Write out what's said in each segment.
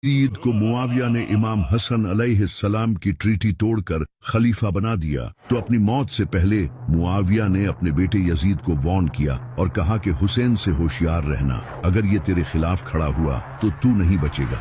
Yazid को मुआविया ने इमाम हसन अलैहिस्सलाम की ट्रीटी तोड़कर खलीफा बना दिया तो अपनी मौत से पहले मुआविया ने अपने बेटे यजीद को वार्न किया और कहा कि हुसैन से होशियार रहना, अगर ये तेरे खिलाफ खड़ा हुआ तो तू नहीं बचेगा।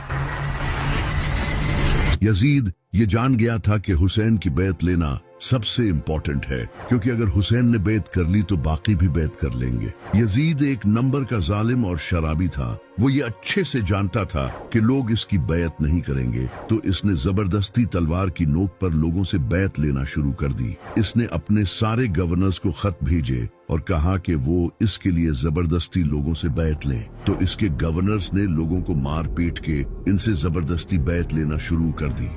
यजीद ये जान गया था कि हुसैन की बैत लेना सबसे इम्पोर्टेंट है, क्योंकि अगर हुसैन ने बैत कर ली तो बाकी भी बैत कर लेंगे। यजीद एक नंबर का जालिम और शराबी था। वो ये अच्छे से जानता था कि लोग इसकी बैत नहीं करेंगे, तो इसने जबरदस्ती तलवार की नोक पर लोगों से बैत लेना शुरू कर दी। इसने अपने सारे गवर्नर्स को खत भेजे और कहा कि वो इसके लिए जबरदस्ती लोगों से बैत लें। तो इसके गवर्नर्स ने लोगों को मार पीट के इनसे जबरदस्ती बैत लेना शुरू कर दी।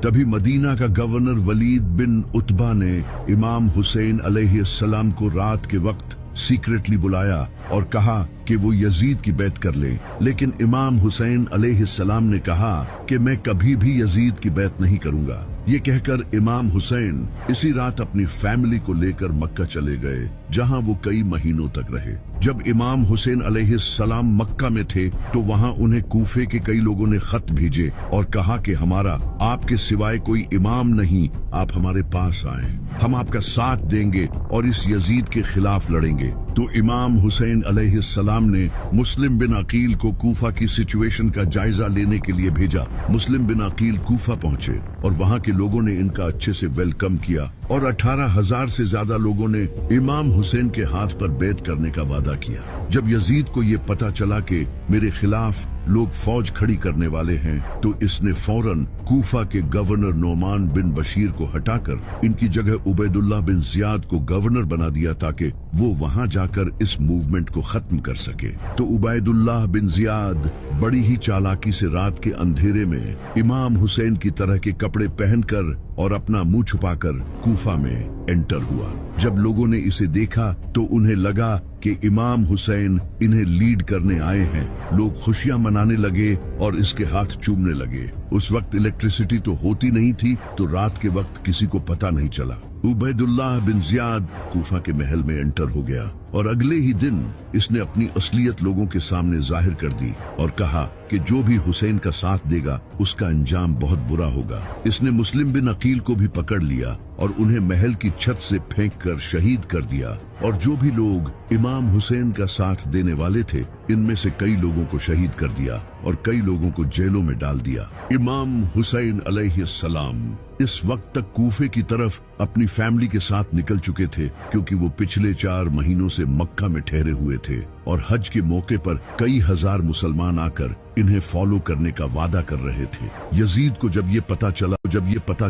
तभी मदीना का गवर्नर वलीद बिन उतबा ने इमाम हुसैन अलैहिस्सलाम को रात के वक्त सीक्रेटली बुलाया और कहा कि वो यजीद की बैत कर ले। लेकिन इमाम हुसैन अलैहिस्सलाम ने कहा कि मैं कभी भी यजीद की बैत नहीं करूंगा। ये कहकर इमाम हुसैन इसी रात अपनी फैमिली को लेकर मक्का चले गए, जहां वो कई महीनों तक रहे। जब इमाम हुसैन अलैहिस्सलाम मक्का में थे तो वहां उन्हें कूफे के कई लोगों ने खत भेजे और कहा कि हमारा आपके सिवाय कोई इमाम नहीं, आप हमारे पास आए, हम आपका साथ देंगे और इस यजीद के खिलाफ लड़ेंगे। तो इमाम हुसैन अलैहिस्सलाम ने मुस्लिम बिन अकील को कूफा की सिचुएशन का जायजा लेने के लिए भेजा। मुस्लिम बिन अकील कूफा पहुंचे और वहां के लोगों ने इनका अच्छे से वेलकम किया और 18,000 से ज्यादा लोगों ने इमाम हुसैन के हाथ पर बैत करने का वादा किया। जब यजीद को ये पता चला कि मेरे खिलाफ लोग फौज खड़ी करने वाले हैं, तो इसने फौरन कूफा के गवर्नर नोमान बिन बशीर को हटाकर इनकी जगह उबैदुल्लाह बिन जियाद को गवर्नर बना दिया ताकि वो वहां जाकर इस मूवमेंट को खत्म कर सके। तो उबैदुल्लाह बिन जियाद बड़ी ही चालाकी से रात के अंधेरे में इमाम हुसैन की तरह के कपड़े पहनकर और अपना मुंह छुपाकर कूफा में एंटर हुआ। जब लोगों ने इसे देखा तो उन्हें लगा कि इमाम हुसैन इन्हें लीड करने आए हैं। लोग खुशियां मनाने लगे और इसके हाथ चूमने लगे। उस वक्त इलेक्ट्रिसिटी तो होती नहीं थी, तो रात के वक्त किसी को पता नहीं चला। उबैदुल्लाह बिन जियाद कूफा के महल में एंटर हो गया और अगले ही दिन इसने अपनी असलियत लोगों के सामने जाहिर कर दी और कहा कि जो भी हुसैन का साथ देगा उसका अंजाम बहुत बुरा होगा। इसने मुस्लिम बिन अकील को भी पकड़ लिया और उन्हें महल की छत से फेंककर शहीद कर दिया। और जो भी लोग इमाम हुसैन का साथ देने वाले थे, इनमें से कई लोगों को शहीद कर दिया और कई लोगों को जेलों में डाल दिया। इमाम हुसैन अलैहिस्सलाम इस वक्त तक कूफे की तरफ अपनी फैमिली के साथ निकल चुके थे, क्योंकि वो पिछले 4 महीनों से मक्का में ठहरे हुए थे और हज के मौके पर कई हजार मुसलमान आकर इन्हें फॉलो करने का वादा कर रहे थे। यजीद को जब ये पता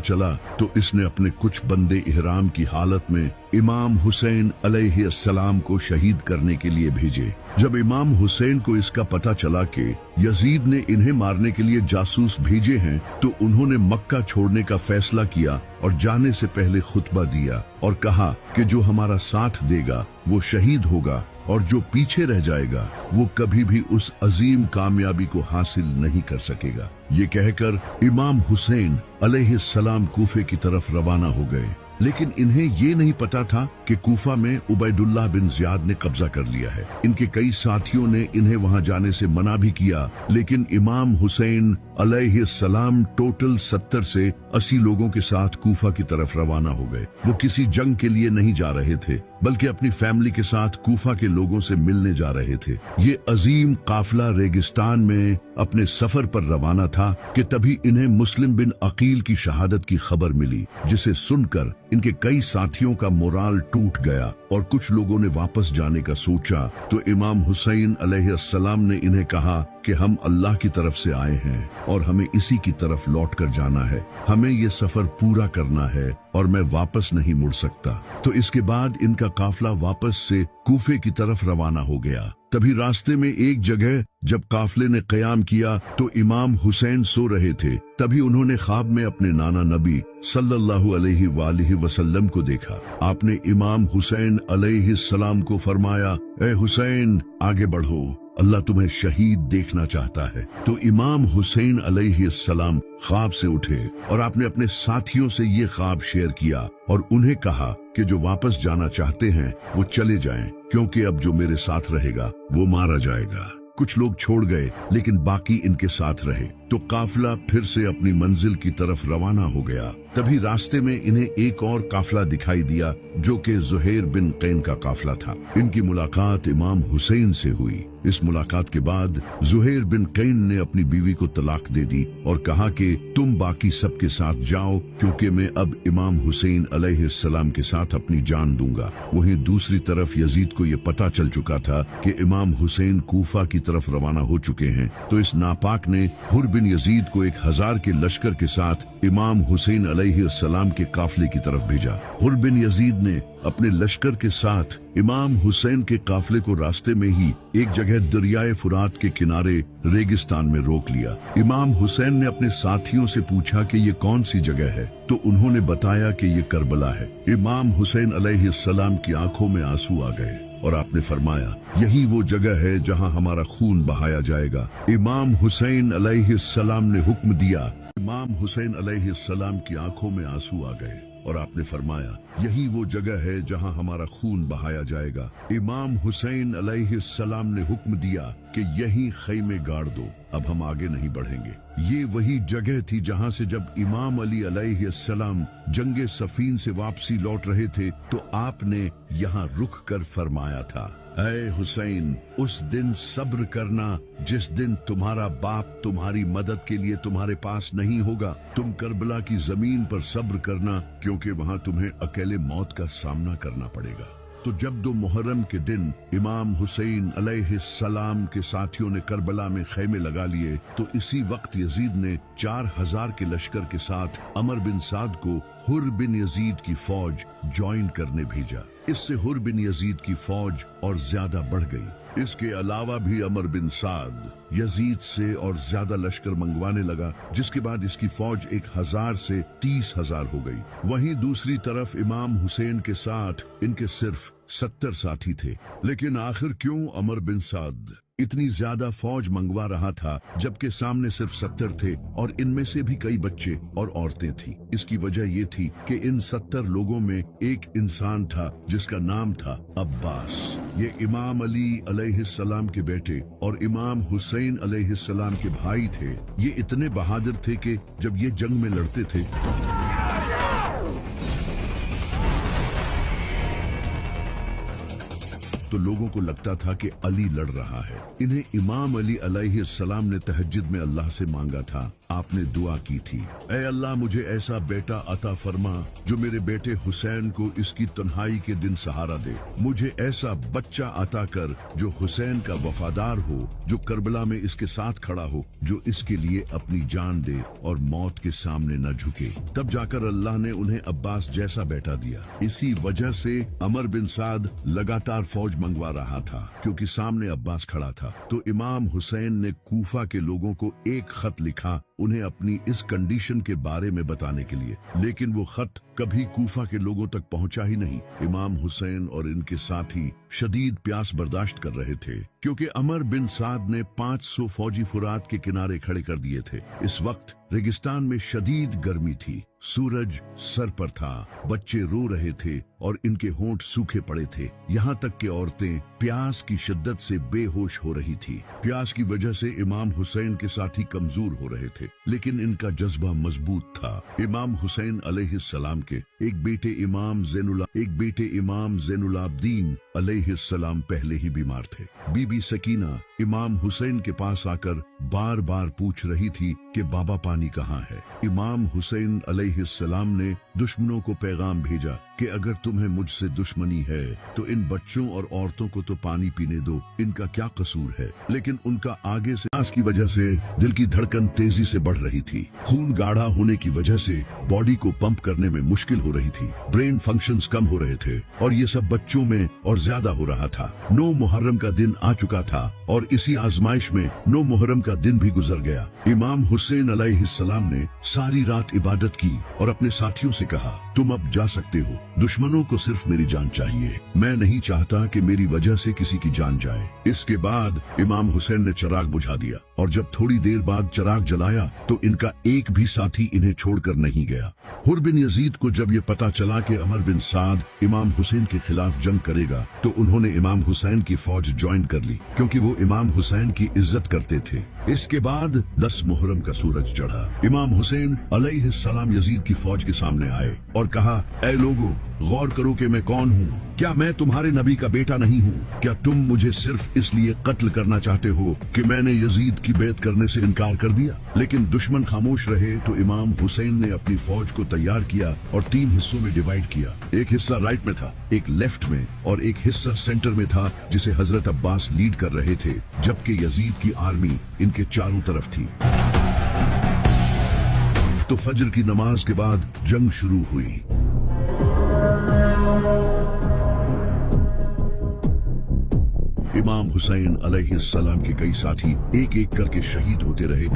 चला तो इसने अपने कुछ बंदे इहराम की हालत में इमाम हुसैन अलैहिस्सलाम को शहीद करने के लिए भेजे। जब इमाम हुसैन को इसका पता चला कि यजीद ने इन्हें मारने के लिए जासूस भेजे हैं, तो उन्होंने मक्का छोड़ने का फैसला किया और जाने से पहले खुतबा दिया और कहा कि जो हमारा साथ देगा वो शहीद होगा और जो पीछे रह जाएगा वो कभी भी उस अजीम कामयाबी को हासिल नहीं कर सकेगा। ये कहकर इमाम हुसैन अलैहिस्सलाम कूफे की तरफ रवाना हो गए। लेकिन इन्हें ये नहीं पता था कि कूफा में उबैदुल्लाह बिन जियाद ने कब्जा कर लिया है। इनके कई साथियों ने इन्हें वहां जाने से मना भी किया, लेकिन इमाम हुसैन अलैहिस्सलाम टोटल 70 से 80 लोगों के साथ कूफा की तरफ रवाना हो गए। वो किसी जंग के लिए नहीं जा रहे थे, बल्कि अपनी फैमिली के साथ कूफा के लोगों से मिलने जा रहे थे। ये अजीम काफिला रेगिस्तान में अपने सफर पर रवाना था कि तभी इन्हें मुस्लिम बिन अकील की शहादत की खबर मिली, जिसे सुनकर इनके कई साथियों का मोराल टूट गया और कुछ लोगों ने वापस जाने का सोचा। तो इमाम हुसैन अलैहिस्सलाम ने इन्हें कहा कि हम अल्लाह की तरफ से आए हैं और हमें इसी की तरफ लौट कर जाना है। हमें ये सफर पूरा करना है और मैं वापस नहीं मुड़ सकता। तो इसके बाद इनका काफिला वापस से कूफे की तरफ रवाना हो गया। तभी रास्ते में एक जगह जब काफिले ने क़याम किया तो इमाम हुसैन सो रहे थे। तभी उन्होंने ख्वाब में अपने नाना नबी सल्लल्लाहु अलैहि वसल्लम को देखा। आपने इमाम हुसैन अलैहिस्सलाम को फरमाया, ए हुसैन आगे बढ़ो, अल्लाह तुम्हें शहीद देखना चाहता है। तो इमाम हुसैन अलैहिस्सलाम ख्वाब से उठे और आपने अपने साथियों से ये ख्वाब शेयर किया और उन्हें कहा कि जो वापस जाना चाहते हैं वो चले जाएं, क्योंकि अब जो मेरे साथ रहेगा वो मारा जाएगा। कुछ लोग छोड़ गए लेकिन बाकी इनके साथ रहे। तो काफिला फिर से अपनी मंजिल की तरफ रवाना हो गया। तभी रास्ते में इन्हें एक और काफिला दिखाई दिया जो कि ज़ुहैर बिन कैन का काफिला था। इनकी मुलाकात इमाम हुसैन से हुई। इस मुलाकात के बाद ज़ुहैर बिन कैन ने अपनी बीवी को तलाक दे दी और कहा कि तुम बाकी सबके साथ जाओ, क्योंकि मैं अब इमाम हुसैन अलैहिस्सलाम के साथ अपनी जान दूंगा। वहीं दूसरी तरफ यजीद को ये पता चल चुका था कि इमाम हुसैन कूफा की तरफ रवाना हो चुके हैं। तो इस नापाक ने हुर बिन यजीद को 1000 के लश्कर के साथ इमाम हुसैन अलैहिस्सलाम के काफिले की तरफ भेजा। हुर बिन यजीद ने अपने लश्कर के साथ इमाम हुसैन के काफिले को रास्ते में ही एक जगह दरियाए फुरात के किनारे रेगिस्तान में रोक लिया। इमाम हुसैन ने अपने साथियों से पूछा कि ये कौन सी जगह है, तो उन्होंने बताया कि ये करबला है। इमाम हुसैन अलैहिस्सलाम की आंखों में आंसू आ गए और आपने फरमाया, यही वो जगह है जहां हमारा खून बहाया जाएगा। इमाम हुसैन अलैहिस्सलाम ने हुक्म दिया। इमाम हुसैन अलैहिस्सलाम की आंखों में आंसू आ गए और आपने फरमाया, यही वो जगह है जहां हमारा खून बहाया जाएगा। इमाम हुसैन अलैहिस्सलाम ने हुक्म दिया कि यहीं खैमे गाड़ दो, अब हम आगे नहीं बढ़ेंगे। ये वही जगह थी जहां से जब इमाम अली अलैहिस्सलाम जंगे सफीन से वापसी लौट रहे थे तो आपने यहाँ रुक कर फरमाया था, ऐ हुसैन, उस दिन सब्र करना जिस दिन तुम्हारा बाप तुम्हारी मदद के लिए तुम्हारे पास नहीं होगा। तुम करबला की जमीन पर सब्र करना, क्योंकि वहां तुम्हें अकेले मौत का सामना करना पड़ेगा। तो जब 2 मुहर्रम के दिन इमाम हुसैन अलैहिस्सलाम के साथियों ने करबला में खैमे लगा लिए, तो इसी वक्त यजीद ने 4000 के लश्कर के साथ अमर बिन साद को हुर बिन यजीद की फौज ज्वाइन करने भेजा। इससे हुर बिन यजीद की फौज और ज्यादा बढ़ गई। इसके अलावा भी अमर बिन साद यजीद से और ज्यादा लश्कर मंगवाने लगा, जिसके बाद इसकी फौज 1000 से 30,000 हो गई। वहीं दूसरी तरफ इमाम हुसैन के साथ इनके सिर्फ 70 साथी थे। लेकिन आखिर क्यों अमर बिन साद इतनी ज्यादा फौज मंगवा रहा था जबकि सामने सिर्फ 70 थे और इनमें से भी कई बच्चे और औरतें थी? इसकी वजह ये थी कि इन 70 लोगों में एक इंसान था जिसका नाम था अब्बास। ये इमाम अली अलैहिस्सलाम के बेटे और इमाम हुसैन अलैहिस्सलाम के भाई थे। ये इतने बहादुर थे कि जब ये जंग में लड़ते थे तो लोगों को लगता था कि अली लड़ रहा है। इन्हें इमाम अली अलैहिस्सलाम ने तहज्जुद में अल्लाह से मांगा था। आपने दुआ की थी, ऐ अल्लाह, मुझे ऐसा बेटा अता फरमा जो मेरे बेटे हुसैन को इसकी तन्हाई के दिन सहारा दे। मुझे ऐसा बच्चा अता कर जो हुसैन का वफादार हो, जो करबला में इसके साथ खड़ा हो, जो इसके लिए अपनी जान दे और मौत के सामने न झुके। तब जाकर अल्लाह ने उन्हें अब्बास जैसा बेटा दिया। इसी वजह से अमर बिन साद लगातार फौज मंगवा रहा था, क्योंकि सामने अब्बास खड़ा था। तो इमाम हुसैन ने कूफा के लोगों को एक खत लिखा उन्हें अपनी इस कंडीशन के बारे में बताने के लिए, लेकिन वो खत कभी कूफा के लोगों तक पहुंचा ही नहीं। इमाम हुसैन और इनके साथी शदीद प्यास बर्दाश्त कर रहे थे, क्योंकि अमर बिन साद ने 500 फौजी फुरात के किनारे खड़े कर दिए थे। इस वक्त रेगिस्तान में शदीद गर्मी थी, सूरज सर पर था, बच्चे रो रहे थे और इनके होंठ सूखे पड़े थे। यहाँ तक कि औरतें प्यास की शिद्दत से बेहोश हो रही थी। प्यास की वजह से इमाम हुसैन के साथी कमजोर हो रहे थे, लेकिन इनका जज्बा मजबूत था। इमाम हुसैन अलैहिस्सलाम के एक बेटे इमाम ज़ैनुलाब्दीन अलैहिस्सलाम पहले ही बीमार थे। बीबी सकीना इमाम हुसैन के पास आकर बार बार पूछ रही थी कि बाबा पानी कहाँ है। इमाम हुसैन अलैहिस्सलाम ने दुश्मनों को पैगाम भेजा कि अगर तुम्हें मुझसे दुश्मनी है तो इन बच्चों और औरतों को तो पानी पीने दो, इनका क्या कसूर है। लेकिन उनका आगे से सांस की वजह से दिल की धड़कन तेजी से बढ़ रही थी। खून गाढ़ा होने की वजह से बॉडी को पंप करने में मुश्किल हो रही थी। ब्रेन फंक्शंस कम हो रहे थे और ये सब बच्चों में और ज्यादा हो रहा था। 9 मुहर्रम का दिन आ चुका था और इसी आजमाइश में 9 मुहर्रम का दिन भी गुजर गया। इमाम हुसैन अलैहिस्सलाम ने सारी रात इबादत की और अपने साथियों से कहा, तुम अब जा सकते हो। दुश्मनों को सिर्फ मेरी जान चाहिए, मैं नहीं चाहता कि मेरी वजह से किसी की जान जाए। इसके बाद इमाम हुसैन ने चिराग बुझा दिया और जब थोड़ी देर बाद चिराग जलाया तो इनका एक भी साथी इन्हें छोड़कर नहीं गया। हुर बिन यजीद को जब ये पता चला कि अमर बिन साद इमाम हुसैन के खिलाफ जंग करेगा तो उन्होंने इमाम हुसैन की फौज ज्वाइन कर ली, क्योंकि वो इमाम हुसैन की इज्जत करते थे। इसके बाद 10 मुहर्रम का सूरज चढ़ा। इमाम हुसैन अलैहिस्सलाम यजीद की फौज के सामने आए और कहा, ऐ लोगों, गौर करो कि मैं कौन हूँ। क्या मैं तुम्हारे नबी का बेटा नहीं हूँ? क्या तुम मुझे सिर्फ इसलिए कत्ल करना चाहते हो कि मैंने यजीद की बैत करने से इनकार कर दिया? लेकिन दुश्मन खामोश रहे तो इमाम हुसैन ने अपनी फौज को तैयार किया और 3 हिस्सों में डिवाइड किया। एक हिस्सा राइट में था, एक लेफ्ट में और एक हिस्सा सेंटर में था, जिसे हजरत अब्बास लीड कर रहे थे, जबकि यजीद की आर्मी इनके चारों तरफ थी। तो फजर की नमाज के बाद जंग शुरू हुई। इमाम हुसैन अलैहिस्सलाम के कई साथी एक एक करके शहीद होते रहे।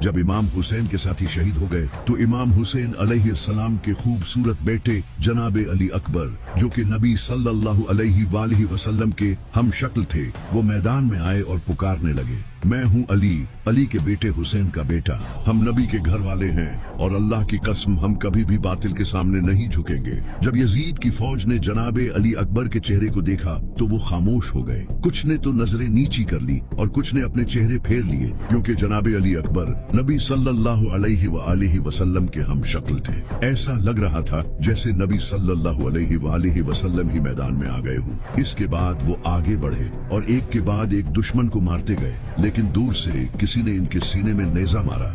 जब इमाम हुसैन के साथी शहीद हो गए तो इमाम हुसैन अलैहिस्सलाम के खूबसूरत बेटे जनाबे अली अकबर, जो कि नबी सल्लल्लाहु अलैहि वसल्लम के हम शक्ल थे, वो मैदान में आए और पुकारने लगे, मैं हूँ अली, अली के बेटे हुसैन का बेटा। हम नबी के घर वाले हैं और अल्लाह की कसम हम कभी भी बातिल के सामने नहीं झुकेंगे। जब यजीद की फौज ने जनाबे अली अकबर के चेहरे को देखा तो वो खामोश हो गए। कुछ ने तो नजरें नीची कर ली और कुछ ने अपने चेहरे फेर लिए, क्योंकि जनाबे अली अकबर नबी सल्लल्लाहु अलैहि वसल्लम के हम शक्ल थे। ऐसा लग रहा था जैसे नबी सल्लल्लाहु अलैहि वसल्लम ही मैदान में आ गए हों। इसके बाद वो आगे बढ़े और एक के बाद एक दुश्मन को मारते गए, लेकिन दूर से किसी ने इनके सीने में नेजा मारा,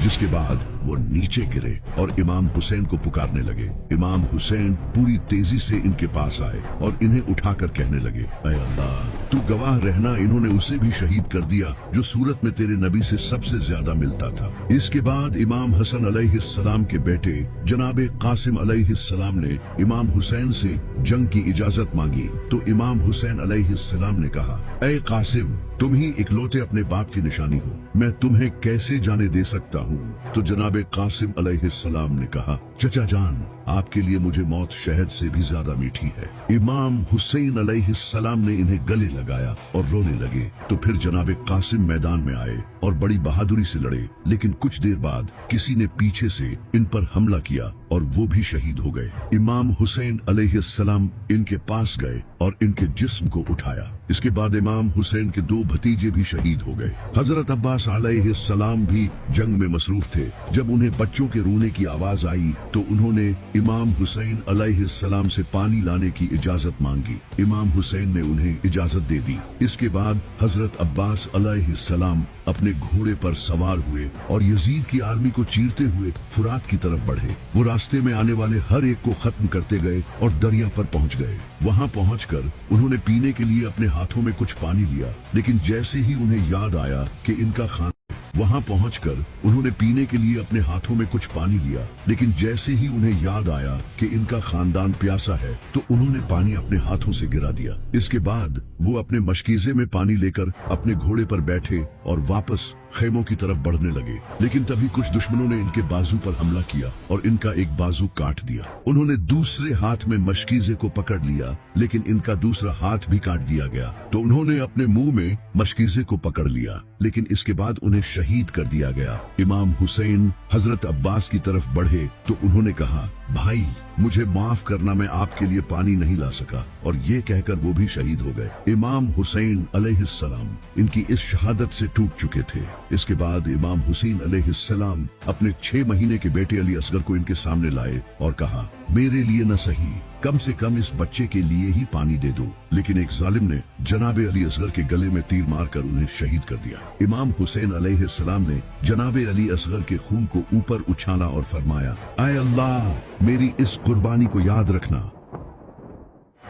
जिसके बाद वो नीचे गिरे और इमाम हुसैन को पुकारने लगे। इमाम हुसैन पूरी तेजी से इनके पास आए और इन्हें उठाकर कहने लगे, ऐ अल्लाह, तू गवाह रहना, इन्होंने उसे भी शहीद कर दिया जो सूरत में तेरे नबी से सबसे ज्यादा मिलता था। इसके बाद इमाम हसन अलैहिस्सलाम के बेटे जनाबे कासिम अलैहिस्सलाम ने इमाम हुसैन से जंग की इजाजत मांगी तो इमाम हुसैन अलैहिस्सलाम ने कहा, ऐ कासिम, तुम ही इकलौते अपने बाप की निशानी हो, मैं तुम्हें कैसे जाने दे सकता हूँ? तो जनाबे कासिम अलैहिस्सलाम ने कहा, चचा जान, आपके लिए मुझे मौत शहद से भी ज्यादा मीठी है। इमाम हुसैन अलैहिस्सलाम ने इन्हें गले लगाया और रोने लगे। तो फिर जनाबे कासिम मैदान में आए और बड़ी बहादुरी से लड़े, लेकिन कुछ देर बाद किसी ने पीछे से इन पर हमला किया और वो भी शहीद हो गए। इमाम हुसैन अलैहिस्सलाम इनके पास गए और इनके जिस्म को उठाया। इसके बाद इमाम हुसैन के 2 भतीजे भी शहीद हो गए। हजरत अब्बास अलैहिस्सलाम भी जंग में मसरूफ थे। जब उन्हें बच्चों के रोने की आवाज आई तो उन्होंने इमाम हुसैन अलैहिस्सलाम से पानी लाने की इजाजत मांगी। इमाम हुसैन ने उन्हें इजाजत दे दी। इसके बाद हजरत अब्बास अलैहिस्सलाम अपने घोड़े पर सवार हुए और यजीद की आर्मी को चीरते हुए फुरात की तरफ बढ़े। वो रास्ते में आने वाले हर एक को खत्म करते गए और दरिया पर पहुंच गए। वहां पहुंचकर उन्होंने पीने के लिए अपने हाथों में कुछ पानी लिया, लेकिन जैसे ही उन्हें याद आया कि इनका वहां पहुंचकर उन्होंने पीने के लिए अपने हाथों में कुछ पानी लिया, लेकिन जैसे ही उन्हें याद आया कि इनका खानदान प्यासा है तो उन्होंने पानी अपने हाथों से गिरा दिया। इसके बाद वो अपने मशकीजे में पानी लेकर अपने घोड़े पर बैठे और वापस खेमों की तरफ बढ़ने लगे, लेकिन तभी कुछ दुश्मनों ने इनके बाजू पर हमला किया और इनका एक बाजू काट दिया। उन्होंने दूसरे हाथ में मशकीजे को पकड़ लिया, लेकिन इनका दूसरा हाथ भी काट दिया गया। तो उन्होंने अपने मुंह में मशकीजे को पकड़ लिया, लेकिन इसके बाद उन्हें शहीद कर दिया गया। इमाम हुसैन हजरत अब्बास की तरफ बढ़े तो उन्होंने कहा, भाई, मुझे माफ करना, मैं आपके लिए पानी नहीं ला सका, और ये कहकर वो भी शहीद हो गए। इमाम हुसैन अलैहिस्सलाम इनकी इस शहादत से टूट चुके थे। इसके बाद इमाम हुसैन अलैहिस्सलाम अपने 6 महीने के बेटे अली असगर को इनके सामने लाए और कहा, मेरे लिए न सही, कम से कम इस बच्चे के लिए ही पानी दे दो। लेकिन एक जालिम ने जनाबे अली असगर के गले में तीर मारकर उन्हें शहीद कर दिया। इमाम हुसैन अलैहिस्सलाम ने जनाबे अली असगर के खून को ऊपर उछाला और फरमाया, ऐ अल्लाह, मेरी इस कुर्बानी को याद रखना।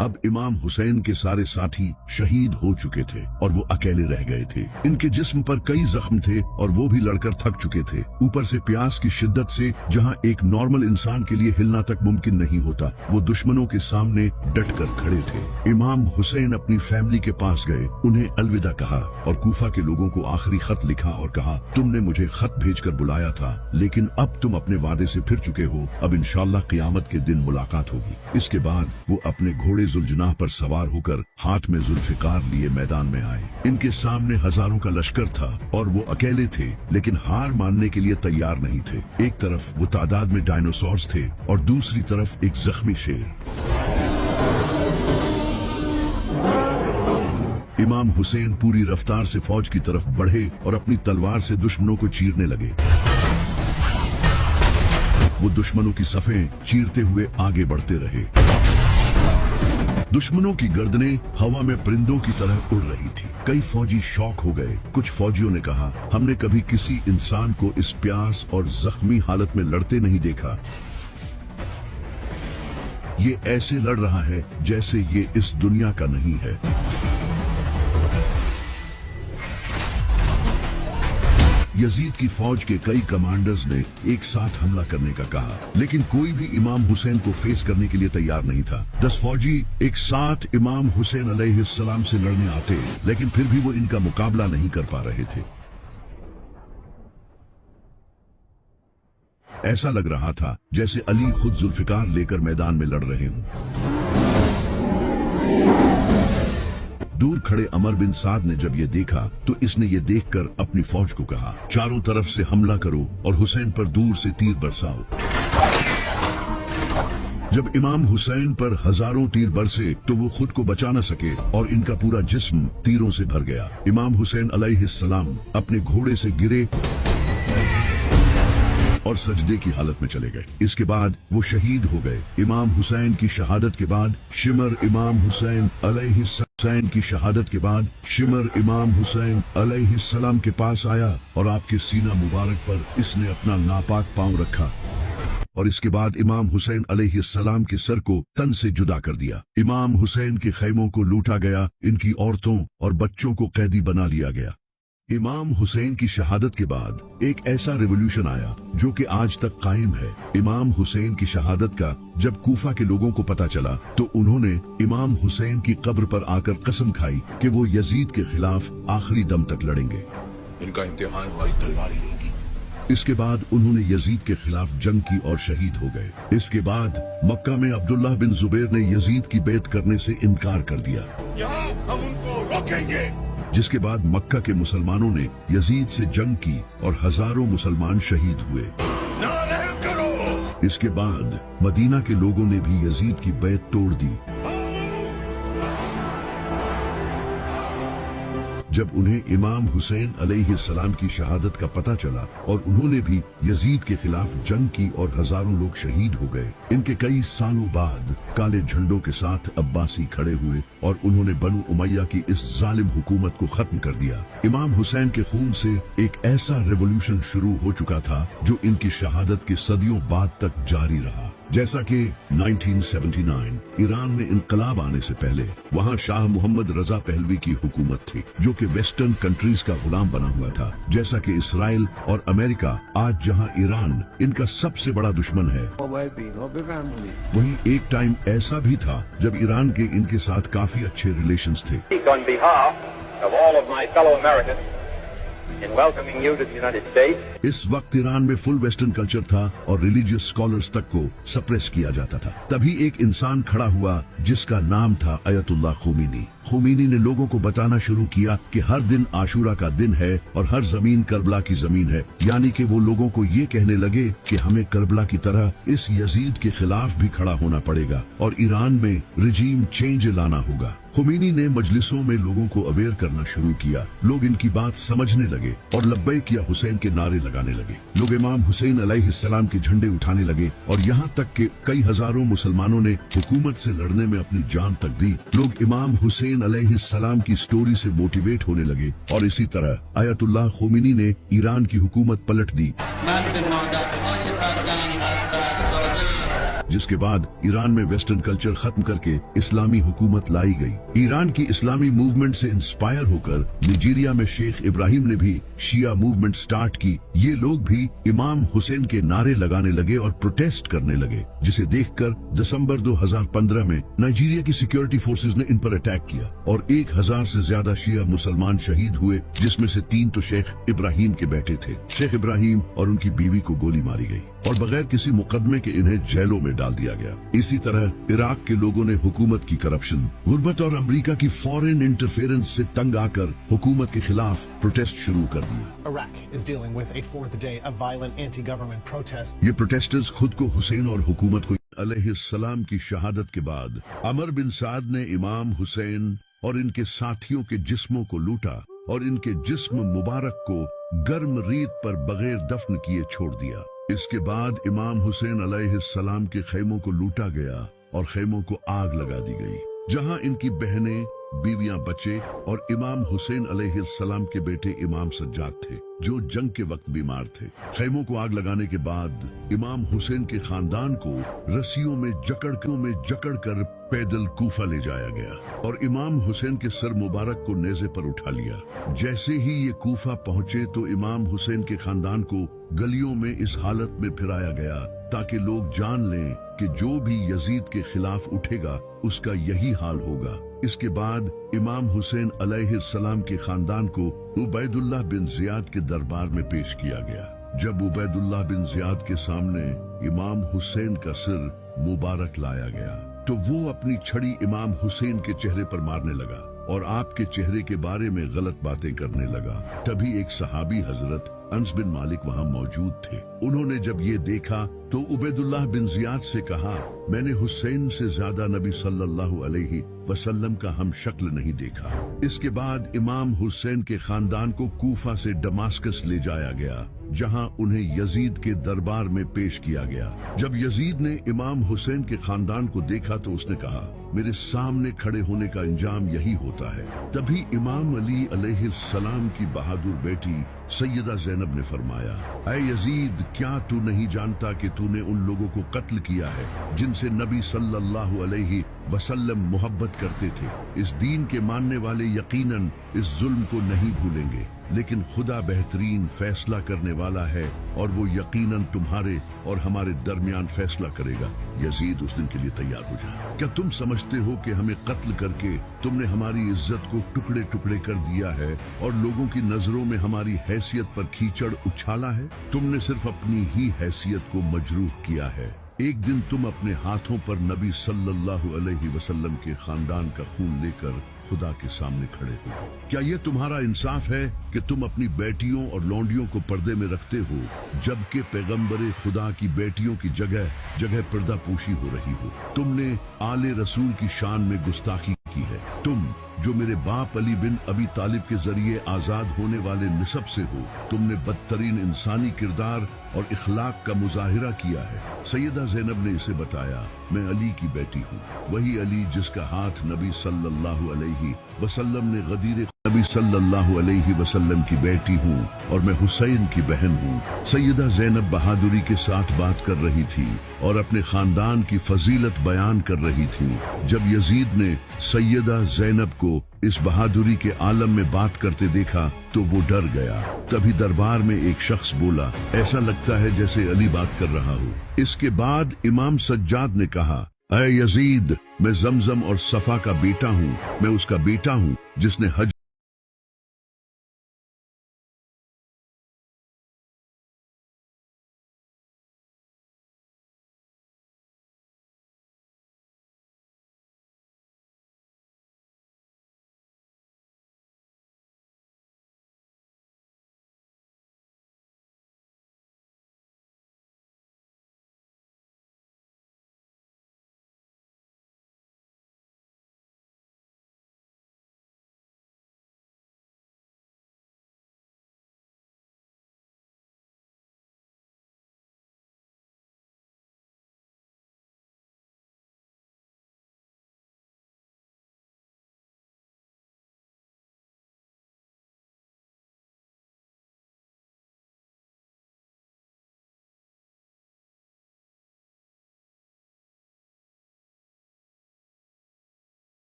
अब इमाम हुसैन के सारे साथी शहीद हो चुके थे और वो अकेले रह गए थे। इनके जिस्म पर कई जख्म थे और वो भी लड़कर थक चुके थे। ऊपर से प्यास की शिद्दत से जहां एक नॉर्मल इंसान के लिए हिलना तक मुमकिन नहीं होता, वो दुश्मनों के सामने डटकर खड़े थे। इमाम हुसैन अपनी फैमिली के पास गए, उन्हें अलविदा कहा और कूफा के लोगों को आखिरी खत लिखा और कहा, तुमने मुझे खत भेजकर बुलाया था, लेकिन अब तुम अपने वादे से फिर चुके हो। अब इंशाअल्लाह क़यामत के दिन मुलाकात होगी। इसके बाद वो अपने घोड़े जुल्जनाह पर सवार होकर हाथ में जुल्फिकार लिए मैदान में आए। इनके सामने हजारों का लश्कर था और वो अकेले थे, लेकिन हार मानने के लिए तैयार नहीं थे। एक तरफ वो तादाद में डायनासोर्स थे और दूसरी तरफ एक जख्मी शेर। इमाम हुसैन पूरी रफ्तार से फौज की तरफ बढ़े और अपनी तलवार से दुश्मनों को चीरने लगे। वो दुश्मनों की सफ़ें चीरते हुए आगे बढ़ते रहे। दुश्मनों की गर्दनें हवा में परिंदों की तरह उड़ रही थी। कई फौजी शौक हो गए। कुछ फौजियों ने कहा, हमने कभी किसी इंसान को इस प्यास और जख्मी हालत में लड़ते नहीं देखा। ये ऐसे लड़ रहा है जैसे ये इस दुनिया का नहीं है। यजीद की फौज के कई कमांडर्स ने एक साथ हमला करने का कहा, लेकिन कोई भी इमाम हुसैन को फेस करने के लिए तैयार नहीं था। 10 फौजी एक साथ इमाम हुसैन अलैहिस्सलाम से लड़ने आते, लेकिन फिर भी वो इनका मुकाबला नहीं कर पा रहे थे। ऐसा लग रहा था जैसे अली खुद जुल्फिकार लेकर मैदान में लड़ रहे हों। दूर खड़े अमर बिन साद ने जब ये देखा तो इसने ये देखकर अपनी फौज को कहा, चारों तरफ से हमला करो और हुसैन पर दूर से तीर बरसाओ। जब इमाम हुसैन पर हजारों तीर बरसे तो वो खुद को बचा न सके और इनका पूरा जिस्म तीरों से भर गया। इमाम हुसैन अलैहिस्सलाम अपने घोड़े से गिरे और सजदे की हालत में चले गए। इसके बाद वो शहीद हो गए। इमाम हुसैन की शहादत के बाद शिमर इमाम हुसैन अलैहिस्सलाम की शहादत के बाद शिमर इमाम हुसैन अलैहिस्सलाम के पास आया और आपके सीना मुबारक पर इसने अपना नापाक पांव रखा और इसके बाद इमाम हुसैन अलैहिस्सलाम के सर को तन से जुदा कर दिया। इमाम हुसैन के खैमों को लूटा गया, इनकी औरतों और बच्चों को कैदी बना लिया गया। इमाम हुसैन की शहादत के बाद एक ऐसा रिवॉल्यूशन आया जो कि आज तक कायम है। इमाम हुसैन की शहादत का जब कूफा के लोगों को पता चला तो उन्होंने इमाम हुसैन की कब्र पर आकर कसम खाई कि वो यजीद के खिलाफ आखिरी दम तक लड़ेंगे। इनका इम्तिहान हमारी तलवार ही होगी। इसके बाद उन्होंने यजीद के खिलाफ जंग की और शहीद हो गए। इसके बाद मक्का में अब्दुल्लाह बिन जुबैर ने यजीद की बैत करने से इनकार कर दिया। यहाँ हम उनको रोकेंगे। जिसके बाद मक्का के मुसलमानों ने यजीद से जंग की और हजारों मुसलमान शहीद हुए। ना रहम करो। इसके बाद मदीना के लोगों ने भी यजीद की बैत तोड़ दी। जब उन्हें इमाम हुसैन अलैहिस्सलाम की शहादत का पता चला और उन्होंने भी यजीद के खिलाफ जंग की और हजारों लोग शहीद हो गए। इनके कई सालों बाद काले झंडों के साथ अब्बासी खड़े हुए और उन्होंने बनु उमैया की इस जालिम हुकूमत को खत्म कर दिया। इमाम हुसैन के खून से एक ऐसा रेवोल्यूशन शुरू हो चुका था जो इनकी शहादत के सदियों बाद तक जारी रहा। जैसा कि 1979 ईरान में इनकलाब आने से पहले वहां शाह मोहम्मद रजा पहलवी की हुकूमत थी जो कि वेस्टर्न कंट्रीज का गुलाम बना हुआ था। जैसा कि इसराइल और अमेरिका आज जहां ईरान इनका सबसे बड़ा दुश्मन है, वहीं एक टाइम ऐसा भी था जब ईरान के इनके साथ काफी अच्छे रिलेशंस थे। On behalf of all of my fellow Americans in welcoming you to the United States. इस वक्त ईरान में फुल वेस्टर्न कल्चर था और रिलीजियस स्कॉलर्स तक को सप्रेस किया जाता था। तभी एक इंसान खड़ा हुआ जिसका नाम था अयतुल्लाह खुमैनी। खुमैनी ने लोगों को बताना शुरू किया कि हर दिन आशूरा का दिन है और हर जमीन करबला की जमीन है। यानी कि वो लोगों को ये कहने लगे कि हमें करबला की तरह इस यजीद के खिलाफ भी खड़ा होना पड़ेगा और ईरान में रिजीम चेंज लाना होगा। खुमैनी ने मजलिसों में लोगों को अवेयर करना शुरू किया। लोग इनकी बात समझने लगे और लब्बैक या हुसैन के नारे लगाने लगे। लोग इमाम हुसैन अलैहिस्सलाम के झंडे उठाने लगे और यहाँ तक कि कई हजारों मुसलमानों ने हुकूमत से लड़ने में अपनी जान तक दी। लोग इमाम हुसैन अलैहिस्सलाम की स्टोरी से मोटिवेट होने लगे और इसी तरह अयतुल्लाह खुमैनी ने ईरान की हुकूमत पलट दी, जिसके बाद ईरान में वेस्टर्न कल्चर खत्म करके इस्लामी हुकूमत लाई गई। ईरान की इस्लामी मूवमेंट से इंस्पायर होकर नाइजीरिया में शेख इब्राहिम ने भी शिया मूवमेंट स्टार्ट की। ये लोग भी इमाम हुसैन के नारे लगाने लगे और प्रोटेस्ट करने लगे, जिसे देखकर दिसंबर 2015 में नाइजीरिया की सिक्योरिटी फोर्सेज ने इन पर अटैक किया और 1000 से ज्यादा शिया मुसलमान शहीद हुए, जिसमें से 3 तो शेख इब्राहिम के बेटे थे। शेख इब्राहिम और उनकी बीवी को गोली मारी गई और बगैर किसी मुकदमे के इन्हें जेलों में डाल दिया गया। इसी तरह इराक के लोगों ने हुकूमत की करप्शन, गुर्बत और अमेरिका की फॉरेन इंटरफेरेंस से तंग आकर हुकूमत के खिलाफ प्रोटेस्ट शुरू कर दिया। Iraq is dealing with a fourth day of violent anti-government protests. ये प्रोटेस्टर्स खुद को हुसैन और हुकूमत को अलैहिस्सलाम की शहादत के बाद अमर बिन साद ने इमाम हुसैन और इनके साथियों के जिस्मों को लूटा और इनके जिस्म मुबारक को गर्म रीत पर बगैर दफन किए छोड़ दिया। इसके बाद इमाम हुसैन अलैहिस्सलाम के खैमों को लूटा गया और खैमों को आग लगा दी गई, जहां इनकी बहनें, बीवियां, बच्चे और इमाम हुसैन अलैहिस्सलाम के बेटे इमाम सज्जाद थे, जो जंग के वक्त बीमार थे। खैमों को आग लगाने के बाद इमाम हुसैन के खानदान को रस्सियों में जकड़ कर पैदल कूफा ले जाया गया और इमाम हुसैन के सर मुबारक को नेज़े पर उठा लिया। जैसे ही ये कूफा पहुंचे तो इमाम हुसैन के खानदान को गलियों में इस हालत में फिराया गया ताकि लोग जान लें कि जो भी यजीद के खिलाफ उठेगा उसका यही हाल होगा। इसके बाद इमाम हुसैन अलैहिस्सलाम के खानदान को उबैदुल्लाह बिन जियाद के दरबार में पेश किया गया। जब उबैदुल्लाह बिन जियाद के सामने इमाम हुसैन का सिर मुबारक लाया गया तो वो अपनी छड़ी इमाम हुसैन के चेहरे पर मारने लगा और आपके चेहरे के बारे में गलत बातें करने लगा। तभी एक सहाबी हजरत अनस बिन मालिक वहां मौजूद थे। उन्होंने जब ये देखा तो उबैदुल्लाह बिन जियाद से कहा, मैंने हुसैन से ज्यादा नबी सल्लल्लाहु अलैहि वसल्लम का हम शक्ल नहीं देखा। इसके बाद इमाम हुसैन के खानदान को कूफा से दमास्कस ले जाया गया, जहां उन्हें यजीद के दरबार में पेश किया गया। जब यजीद ने इमाम हुसैन के खानदान को देखा तो उसने कहा, मेरे सामने खड़े होने का अंजाम यही होता है। तभी इमाम अली अलैहिस्सलाम की बहादुर बेटी सैयदा ज़ैनब ने फरमाया, ऐ यजीद, क्या तू नहीं जानता कि तूने उन लोगों को कत्ल किया है जिनसे नबी सल्लल्लाहु अलैहि वसल्लम मोहब्बत करते थे। इस दीन के मानने वाले यकीनन इस जुल्म को नहीं भूलेंगे, लेकिन खुदा बेहतरीन फैसला करने वाला है और वो यकीनन तुम्हारे और हमारे दरमियान फैसला करेगा। यजीद, उस दिन के लिए तैयार हो जा। क्या तुम समझते हो कि हमें कत्ल करके तुमने हमारी इज्जत को टुकड़े टुकड़े कर दिया है और लोगों की नजरों में हमारी हैसियत पर कीचड़ उछाला है? तुमने सिर्फ अपनी ही हैसियत को मजरूह किया है। एक दिन तुम अपने हाथों पर नबी सल्लल्लाहु अलैहि वसल्लम के खानदान का खून लेकर खुदा के सामने खड़े हो। क्या ये तुम्हारा इंसाफ है कि तुम अपनी बेटियों और लौंडियों को पर्दे में रखते हो, जबकि पैगंबरे खुदा की बेटियों की जगह जगह पर्दा पोशी हो रही हो? तुमने आले रसूल की शान में गुस्ताखी की है। तुम जो मेरे बाप अली बिन अबी तालिब के जरिए आजाद होने वाले निसब से हो, तुमने बदतरीन इंसानी किरदार और इखलाक का मुजाहिरा किया है। सैयदा ज़ैनब ने इसे बताया, मैं अली की बेटी हूँ, वही अली जिसका हाथ नबी सल्लल्लाहु अलैहि वसल्लम ने गदीर नबी सल्लल्लाहु अलैहि वसल्लम की बेटी हूँ और मैं हुसैन की बहन हूँ। सैयदा ज़ैनब बहादुरी के साथ बात कर रही थी और अपने खानदान की फजीलत बयान कर रही थी। जब यजीद ने सैयदा ज़ैनब को इस बहादुरी के आलम में बात करते देखा तो वो डर गया। तभी दरबार में एक शख्स बोला, ऐसा लगता है जैसे अली बात कर रहा हो। इसके बाद इमाम सज्जाद ने कहा, ऐ यजीद, मैं जमजम और सफा का बेटा हूँ, मैं उसका बेटा हूँ जिसने हज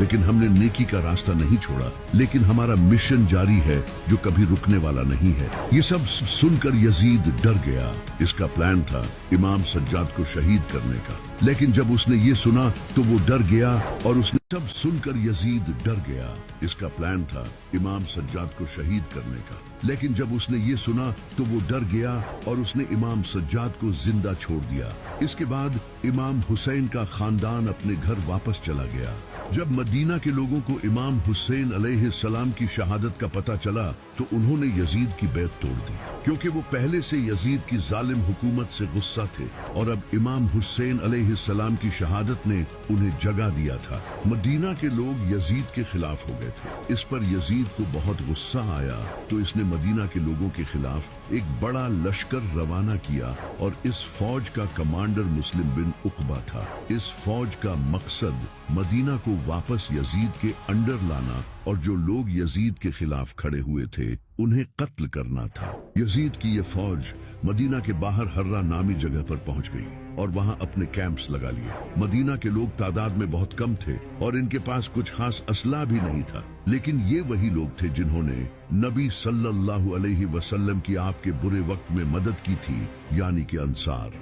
लेकिन हमने नेकी का रास्ता नहीं छोड़ा, लेकिन हमारा मिशन जारी है जो कभी रुकने वाला नहीं है। ये सब सुनकर यजीद डर गया। इसका प्लान था इमाम सज्जाद को शहीद करने का, लेकिन जब उसने ये सुना तो वो डर गया और उसने सब सुनकर यजीद डर गया। इसका प्लान था इमाम सज्जाद को शहीद करने का, लेकिन जब उसने ये सुना तो वो डर गया और उसने इमाम सज्जाद को जिंदा छोड़ दिया। इसके बाद इमाम हुसैन का खानदान अपने घर वापस चला गया। जब मदीना के लोगों को इमाम हुसैन अलैहिस्सलाम की शहादत का पता चला तो उन्होंने यजीद की बैत तोड़ दी, क्योंकि वो पहले से यजीद की जालिम हुकूमत से गुस्सा थे और अब इमाम हुसैन अलैहिस्सलाम की शहादत ने उन्हें जगा दिया था। मदीना के लोग यजीद के खिलाफ हो गए थे। इस पर यजीद को बहुत गुस्सा आया तो इसने मदीना के लोगों के खिलाफ एक बड़ा लश्कर रवाना किया और इस फौज का कमांडर मुस्लिम बिन उकबा था। इस फौज का मकसद मदीना को वापस यजीद के अंडर लाना और जो लोग यजीद के खिलाफ खड़े हुए थे उन्हें कत्ल करना था। यजीद की ये फौज मदीना के बाहर हर्रा नामी जगह पर पहुंच गई और वहां अपने कैंप्स लगा लिए। मदीना के लोग तादाद में बहुत कम थे और इनके पास कुछ खास असला भी नहीं था, लेकिन ये वही लोग थे जिन्होंने नबी सल्लल्लाहु अलैहि वसल्लम की आपके बुरे वक्त में मदद की थी, यानी कि अंसार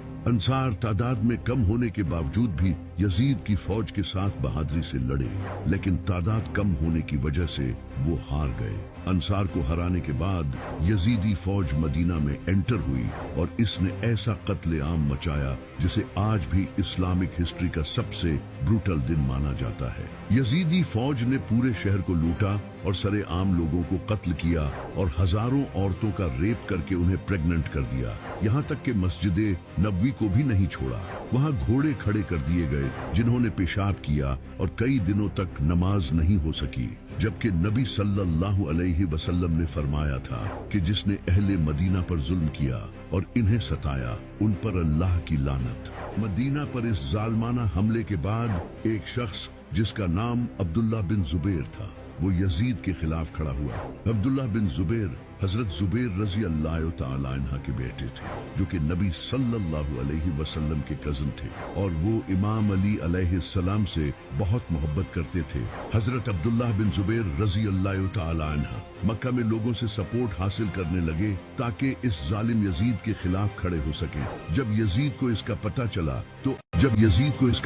तादाद में कम होने के बावजूद भी यजीद की फौज के साथ बहादुरी से लड़े, लेकिन तादाद कम होने की वजह से वो हार गए। अंसार को हराने के बाद यजीदी फौज मदीना में एंटर हुई और इसने ऐसा कत्लेआम मचाया जिसे आज भी इस्लामिक हिस्ट्री का सबसे ब्रूटल दिन माना जाता है। यजीदी फौज ने पूरे शहर को लूटा और सरे आम लोगों को कत्ल किया और हजारों औरतों का रेप करके उन्हें प्रेग्नेंट कर दिया। यहाँ तक कि मस्जिदे नबवी को भी नहीं छोड़ा। वहाँ घोड़े खड़े कर दिए गए जिन्होंने पेशाब किया और कई दिनों तक नमाज नहीं हो सकी, जबकि नबी सल्लल्लाहु अलैहि वसल्लम ने फरमाया था कि जिसने अहले मदीना पर जुल्म किया और इन्हें सताया उन पर अल्लाह की लानत। मदीना पर इस जालमाना हमले के बाद एक शख्स जिसका नाम अब्दुल्ला बिन जुबैर था वो यजीद के खिलाफ खड़ा हुआ। अब्दुल्ला बिन जुबैर हजरत जुबैर रजी अल्लाह तआला अन्हा के बेटे थे, जो कि नबी सल्लल्लाहु अलैहि वसल्लम के कजन थे और वो इमाम अली अलैहिस्सलाम से बहुत मोहब्बत करते थे। हजरत अब्दुल्ला बिन जुबैर रजी अल्लाह तआला अन्हा मक्का में लोगों से सपोर्ट हासिल करने लगे ताकि इस जालिम यजीद के खिलाफ खड़े हो सके। जब यजीद को इसका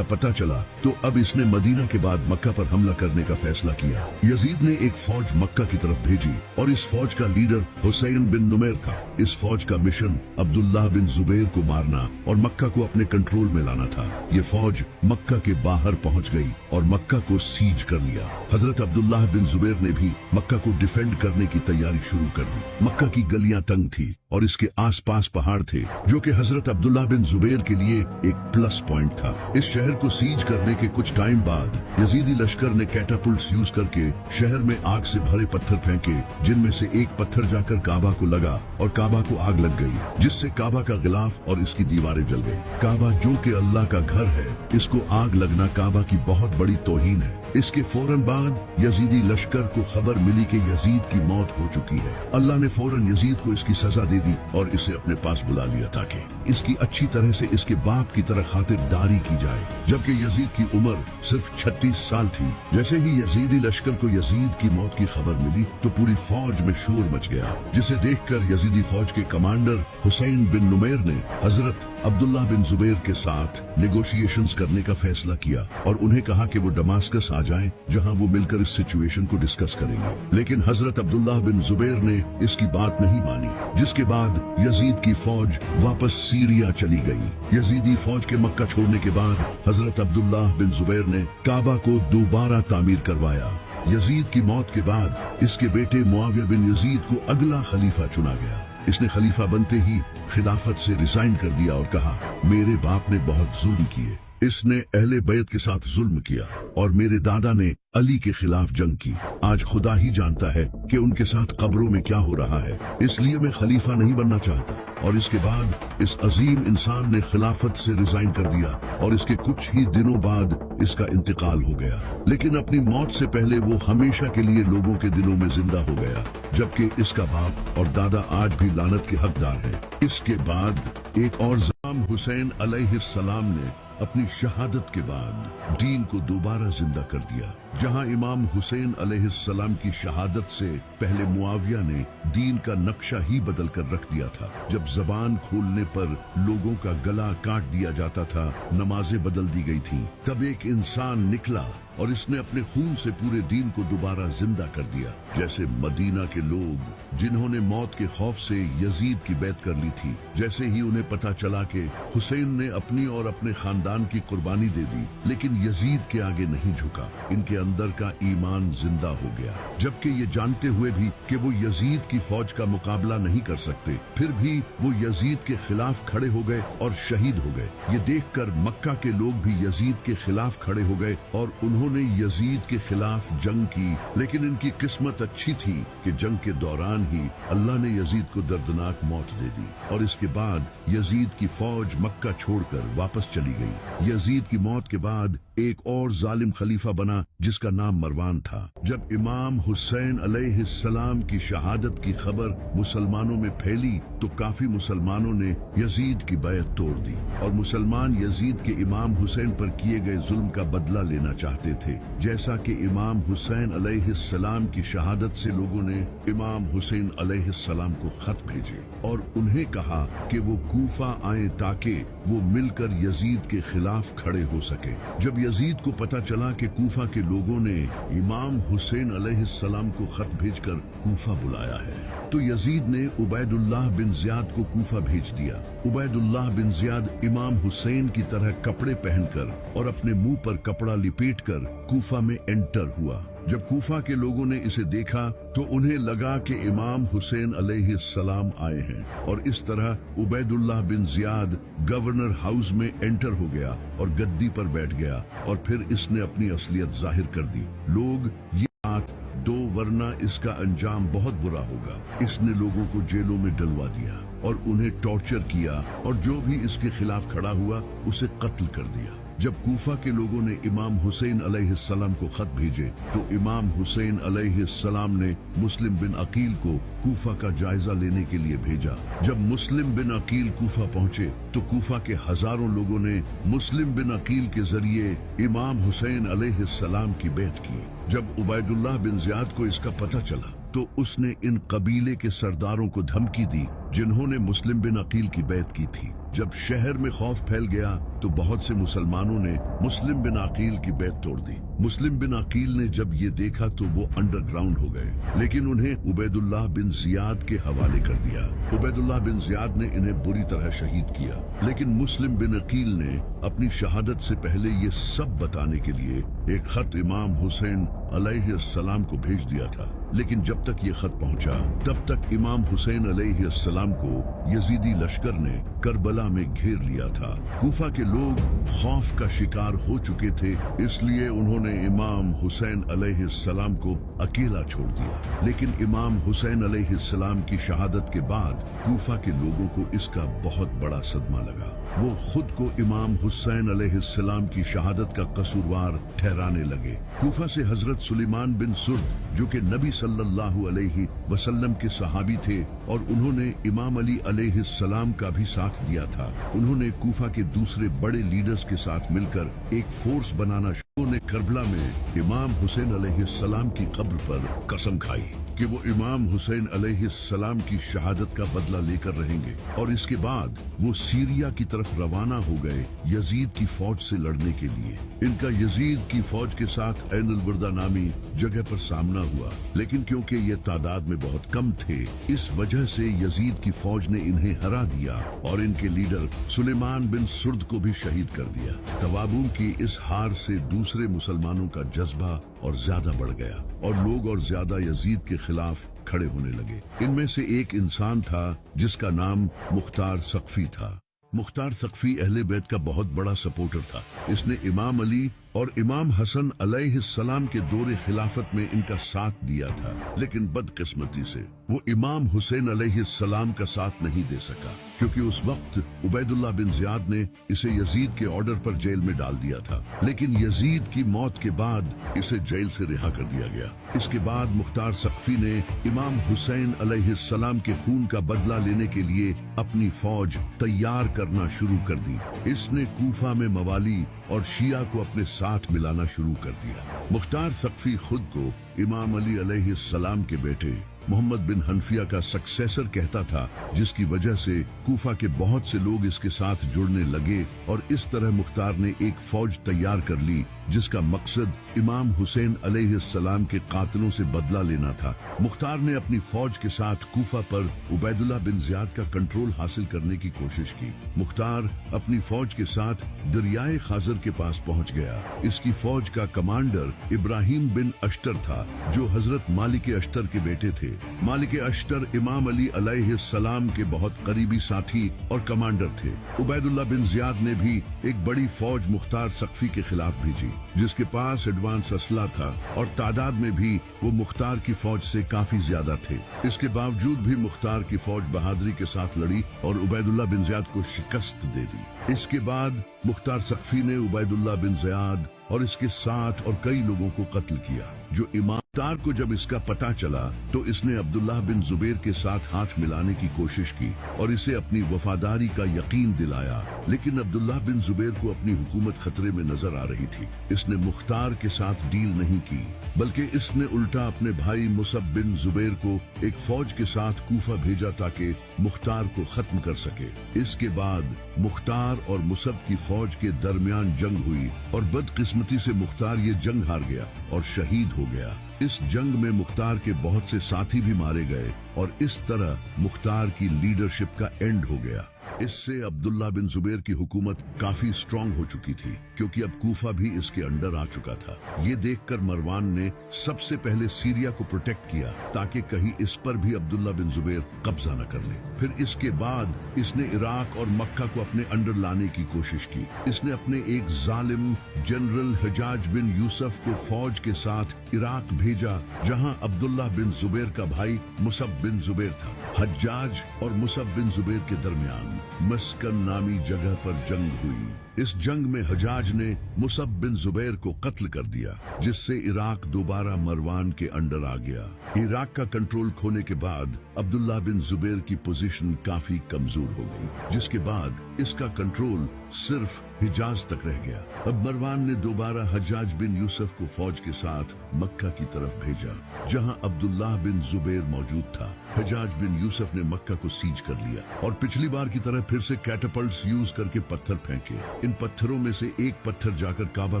पता चला तो अब इसने मदीना के बाद मक्का पर हमला करने का फैसला किया। यजीद ने एक फौज मक्का की तरफ भेजी और इस फौज का लीडर हुसैन बिन नुमैर था। इस फौज का मिशन अब्दुल्लाह बिन जुबैर को मारना और मक्का को अपने कंट्रोल में लाना था। ये फौज मक्का के बाहर पहुंच गई और मक्का को सीज कर लिया। हजरत अब्दुल्लाह बिन जुबैर ने भी मक्का को डिफेंड करने की तैयारी शुरू कर दी। मक्का की गलियां तंग थी और इसके आसपास पहाड़ थे, जो कि हजरत अब्दुल्लाह बिन जुबैर के लिए एक प्लस पॉइंट था। इस शहर को सीज करने के कुछ टाइम बाद यजीदी लश्कर ने कैटापुल्ट्स यूज करके शहर में आग से भरे पत्थर फेंके, जिनमें से एक पत्थर जाकर काबा को लगा और काबा को आग लग गई, जिससे काबा का गिलाफ और इसकी दीवारें जल गई। काबा जो कि अल्लाह का घर है, इसको आग लगना काबा की बहुत बड़ी तौहीन है। इसके फौरन बाद यजीदी लश्कर को खबर मिली कि यजीद की मौत हो चुकी है। अल्लाह ने फौरन यजीद को इसकी सजा दे दी और इसे अपने पास बुला लिया ताकि इसकी अच्छी तरह से इसके बाप की तरह खातिरदारी की जाए, जबकि यजीद की उम्र सिर्फ 36 साल थी। जैसे ही यजीदी लश्कर को यजीद की मौत की खबर मिली तो पूरी फौज में शोर मच गया, जिसे देखकर यजीदी फौज के कमांडर हुसैन बिन नुमैर ने हजरत अब्दुल्ला बिन जुबैर के साथ नेगोशिएशंस करने का फैसला किया और उन्हें कहा कि वो दमास्कस आ जाएं, जहां वो मिलकर इस सिचुएशन को डिस्कस करेंगे। लेकिन हजरत अब्दुल्ला बिन जुबैर ने इसकी बात नहीं मानी, जिसके बाद यजीद की फौज वापस सीरिया चली गई। यजीदी फौज के मक्का छोड़ने के बाद हजरत अब्दुल्ला बिन जुबैर ने काबा को दोबारा तामीर करवाया। यजीद की मौत के बाद इसके बेटे मुआविया बिन यजीद को अगला खलीफा चुना गया। इसने खलीफा बनते ही खिलाफत से रिजाइन कर दिया और कहा, मेरे बाप ने बहुत जुल्म किए, इसने अहले बैत के साथ जुल्म किया और मेरे दादा ने अली के खिलाफ जंग की। आज खुदा ही जानता है कि उनके साथ कब्रों में क्या हो रहा है, इसलिए मैं खलीफा नहीं बनना चाहता। और इसके बाद इस अजीम इंसान ने खिलाफत से रिजाइन कर दिया और इसके कुछ ही दिनों बाद इसका इंतकाल हो गया। लेकिन अपनी मौत से पहले वो हमेशा के लिए लोगों के दिलों में जिंदा हो गया, जबकि इसका बाप और दादा आज भी लानत के हकदार है। इसके बाद एक और इमाम हुसैन अलैहिस्सलाम ने اپنی شہادت کے بعد دین کو دوبارہ زندہ کر دیا۔ جہاں امام حسین علیہ السلام کی شہادت سے پہلے معاویہ نے دین کا نقشہ ہی بدل کر رکھ دیا تھا۔ جب زبان کھولنے پر لوگوں کا گلا کاٹ دیا جاتا تھا، نمازیں بدل دی گئی تھیں، تب ایک انسان نکلا اور اس نے اپنے خون سے پورے دین کو دوبارہ زندہ کر دیا۔ جیسے مدینہ کے لوگ جنہوں نے موت کے خوف سے یزید کی بیعت کر لی تھی، جیسے ہی انہیں پتا چلا کہ حسین نے اپنی اور اپنے خاندان کی قربانی دے دی لیکن یزید کے آگے نہیں جھکا، ان کے اندر کا ایمان زندہ ہو گیا۔ جبکہ یہ جانتے ہوئے بھی کہ وہ یزید کی فوج کا مقابلہ نہیں کر سکتے، پھر بھی وہ یزید کے خلاف کھڑے ہو گئے اور شہید ہو گئے۔ یہ دیکھ کر مکہ کے لوگ بھی یزید کے خلاف کھڑے ہو گئے اور انہوں نے یزید کے خلاف جنگ کی، لیکن ان کی قسمت اچھی تھی کہ جنگ کے دوران ہی اللہ نے یزید کو دردناک موت دے دی، اور اس کے بعد یزید کی فوج مکہ چھوڑ کر واپس چلی گئی۔ یزید کی موت کے بعد ایک اور ظالم خلیفہ بنا جس کا نام مروان تھا۔ جب امام حسین علیہ السلام کی شہادت کی خبر مسلمانوں میں پھیلی تو کافی مسلمانوں نے یزید کی بیعت توڑ دی، اور مسلمان یزید کے امام حسین پر کیے گئے ظلم کا بدلہ لینا چاہتے تھے۔ جیسا کہ امام حسین علیہ السلام کی شہادت سے لوگوں نے امام حسین علیہ السلام کو خط بھیجے اور انہیں کہا کہ وہ کوفہ آئیں تاکہ وہ مل کر یزید کے خلاف کھڑے ہو سکے۔ جب یزید کو پتا چلا کہ کوفہ کے لوگوں نے امام حسین علیہ السلام کو خط بھیج کر کوفہ بلایا ہے تو یزید نے عبید اللہ بن زیاد کو کوفہ بھیج دیا۔ عبید اللہ بن زیاد امام حسین کی طرح کپڑے پہن کر اور اپنے منہ پر کپڑا لپیٹ کر کوفہ میں انٹر ہوا۔ جب کوفہ کے لوگوں نے اسے دیکھا تو انہیں لگا کہ امام حسین علیہ السلام آئے ہیں، اور اس طرح عبید اللہ بن زیاد گورنر ہاؤس میں انٹر ہو گیا اور گدی پر بیٹھ گیا، اور پھر اس نے اپنی اصلیت ظاہر کر دی۔ لوگ یہ بات دو ورنہ اس کا انجام بہت برا ہوگا۔ اس نے لوگوں کو جیلوں میں ڈلوا دیا اور انہیں ٹارچر کیا، اور جو بھی اس کے خلاف کھڑا ہوا اسے قتل کر دیا۔ جب کوفہ کے لوگوں نے امام حسین علیہ السلام کو خط بھیجے تو امام حسین علیہ السلام نے مسلم بن عقیل کو کوفہ کا جائزہ لینے کے لیے بھیجا۔ جب مسلم بن عقیل کوفہ پہنچے تو کوفہ کے ہزاروں لوگوں نے مسلم بن عقیل کے ذریعے امام حسین علیہ السلام کی بیعت کی۔ جب عبید اللہ بن زیاد کو اس کا پتہ چلا تو اس نے ان قبیلے کے سرداروں کو دھمکی دی جنہوں نے مسلم بن عقیل کی بیعت کی تھی۔ جب شہر میں خوف پھیل گیا تو بہت سے مسلمانوں نے مسلم بن عقیل کی بیعت توڑ دی۔ مسلم بن عقیل نے جب یہ دیکھا تو وہ انڈر گراؤنڈ ہو گئے، لیکن انہیں عبید اللہ بن زیاد کے حوالے کر دیا۔ عبید اللہ بن زیاد نے انہیں بری طرح شہید کیا، لیکن مسلم بن عقیل نے اپنی شہادت سے پہلے یہ سب بتانے کے لیے ایک خط امام حسین علیہ السلام کو بھیج دیا تھا، لیکن جب تک یہ خط پہنچا تب تک امام حسین علیہ السلام کو یزیدی لشکر نے کربلا میں گھیر لیا تھا۔ کوفہ کے لوگ خوف کا شکار ہو چکے تھے، اس لیے انہوں نے امام حسین علیہ السلام کو اکیلا چھوڑ دیا، لیکن امام حسین علیہ السلام کی شہادت کے بعد کوفہ کے لوگوں کو اس کا بہت بڑا صدمہ لگا۔ وہ خود کو امام حسین علیہ السلام کی شہادت کا قصوروار ٹھہرانے لگے۔ کوفہ سے حضرت سلیمان بن سرد جو کہ نبی صلی اللہ علیہ وسلم کے صحابی تھے اور انہوں نے امام علی علیہ السلام کا بھی ساتھ دیا تھا، انہوں نے کوفہ کے دوسرے بڑے لیڈرز کے ساتھ مل کر ایک فورس بنانا شروع نے کربلا میں امام حسین علیہ السلام کی قبر پر قسم کھائی کہ وہ امام حسین علیہ السلام کی شہادت کا بدلہ لے کر رہیں گے، اور اس کے بعد وہ سیریا کی طرف روانہ ہو گئے یزید کی فوج سے لڑنے کے لیے۔ ان کا یزید کی فوج کے ساتھ عین الوردہ نامی جگہ پر سامنا ہوا، لیکن کیونکہ یہ تعداد میں بہت کم تھے اس وجہ سے یزید کی فوج نے انہیں ہرا دیا اور ان کے لیڈر سلیمان بن سرد کو بھی شہید کر دیا۔ توابون کی اس ہار سے دوسرے مسلمانوں کا جذبہ اور زیادہ بڑھ گیا اور لوگ اور زیادہ یزید کے خلاف کھڑے ہونے لگے۔ ان میں سے ایک انسان تھا جس کا نام مختار ثقفی تھا۔ مختار ثقفی اہل بیت کا بہت بڑا سپورٹر تھا۔ اس نے امام علی اور امام حسن علیہ السلام کے دور خلافت میں ان کا ساتھ دیا تھا، لیکن بدقسمتی سے وہ امام حسین علیہ السلام کا ساتھ نہیں دے سکا، کیونکہ اس وقت عبید اللہ بن زیاد نے اسے یزید کے آرڈر پر جیل میں ڈال دیا تھا، لیکن یزید کی موت کے بعد اسے جیل سے رہا کر دیا گیا۔ اس کے بعد مختار ثقفی نے امام حسین علیہ السلام کے خون کا بدلہ لینے کے لیے اپنی فوج تیار کرنا شروع کر دی۔ اس نے کوفہ میں موالی اور شیعہ کو اپنے ساتھ ملانا شروع کر دیا۔ مختار ثقفی خود کو امام علی علیہ السلام کے بیٹے محمد بن حنفیہ کا سکسیسر کہتا تھا، جس کی وجہ سے کوفہ کے بہت سے لوگ اس کے ساتھ جڑنے لگے، اور اس طرح مختار نے ایک فوج تیار کر لی جس کا مقصد امام حسین علیہ السلام کے قاتلوں سے بدلہ لینا تھا۔ مختار نے اپنی فوج کے ساتھ کوفہ پر عبید اللہ بن زیاد کا کنٹرول حاصل کرنے کی کوشش کی۔ مختار اپنی فوج کے ساتھ دریائے خازر کے پاس پہنچ گیا۔ اس کی فوج کا کمانڈر ابراہیم بن اشتر تھا، جو حضرت مالک اشتر کے بیٹے تھے۔ مالک اشتر امام علی علیہ السلام کے بہت قریبی ساتھی اور کمانڈر تھے۔ عبید اللہ بن زیاد نے بھی ایک بڑی فوج مختار ثقفی کے خلاف بھیجی، جس کے پاس ایڈوانس اسلحہ تھا، اور تعداد میں بھی وہ مختار کی فوج سے کافی زیادہ تھے۔ اس کے باوجود بھی مختار کی فوج بہادری کے ساتھ لڑی اور عبید اللہ بن زیاد کو شکست دے دی۔ اس کے بعد مختار ثقفی نے عبید اللہ بن زیاد اور اس کے ساتھ اور کئی لوگوں کو قتل کیا۔ جو امام مختار کو جب اس کا پتہ چلا تو اس نے عبداللہ بن زبیر کے ساتھ ہاتھ ملانے کی کوشش کی اور اسے اپنی وفاداری کا یقین دلایا، لیکن عبداللہ بن زبیر کو اپنی حکومت خطرے میں نظر آ رہی تھی۔ اس نے مختار کے ساتھ ڈیل نہیں کی، بلکہ اس نے الٹا اپنے بھائی مصعب بن زبیر کو ایک فوج کے ساتھ کوفہ بھیجا تاکہ مختار کو ختم کر سکے۔ اس کے بعد مختار اور مصعب کی فوج کے درمیان جنگ ہوئی اور بدقسمتی سے مختار یہ جنگ ہار گیا اور شہید ہو گیا۔ اس جنگ میں مختار کے بہت سے ساتھی بھی مارے گئے اور اس طرح مختار کی لیڈرشپ کا اینڈ ہو گیا۔ اس سے عبداللہ بن زبیر کی حکومت کافی سٹرونگ ہو چکی تھی، کیونکہ اب کوفہ بھی اس کے انڈر آ چکا تھا۔ یہ دیکھ کر مروان نے سب سے پہلے سیریا کو پروٹیکٹ کیا تاکہ کہیں اس پر بھی عبداللہ بن زبیر قبضہ نہ کر لے۔ پھر اس کے بعد اس نے عراق اور مکہ کو اپنے انڈر لانے کی کوشش کی۔ اس نے اپنے ایک ظالم جنرل حجاج بن یوسف کو فوج کے ساتھ عراق بھیجا، جہاں عبداللہ بن زبیر کا بھائی مصعب بن زبیر تھا۔ حجاج اور مصعب بن زبیر کے درمیان مسکن نامی جگہ پر جنگ ہوئی۔ اس جنگ میں حجاج نے مصعب بن زبیر کو قتل کر دیا، جس سے عراق دوبارہ مروان کے انڈر آ گیا۔ عراق کا کنٹرول کھونے کے بعد عبداللہ بن زبیر کی پوزیشن کافی کمزور ہو گئی، جس کے بعد اس کا کنٹرول صرف حجاز تک رہ گیا۔ اب مروان نے دوبارہ حجاج بن یوسف کو فوج کے ساتھ مکہ کی طرف بھیجا، جہاں عبداللہ بن زبیر موجود تھا۔ حجاج بن یوسف نے مکہ کو سیج کر لیا اور پچھلی بار کی طرح پھر سے کیٹاپلٹس یوز کر کے پتھر پھینکے۔ ان پتھروں میں سے ایک پتھر جا کر کعبہ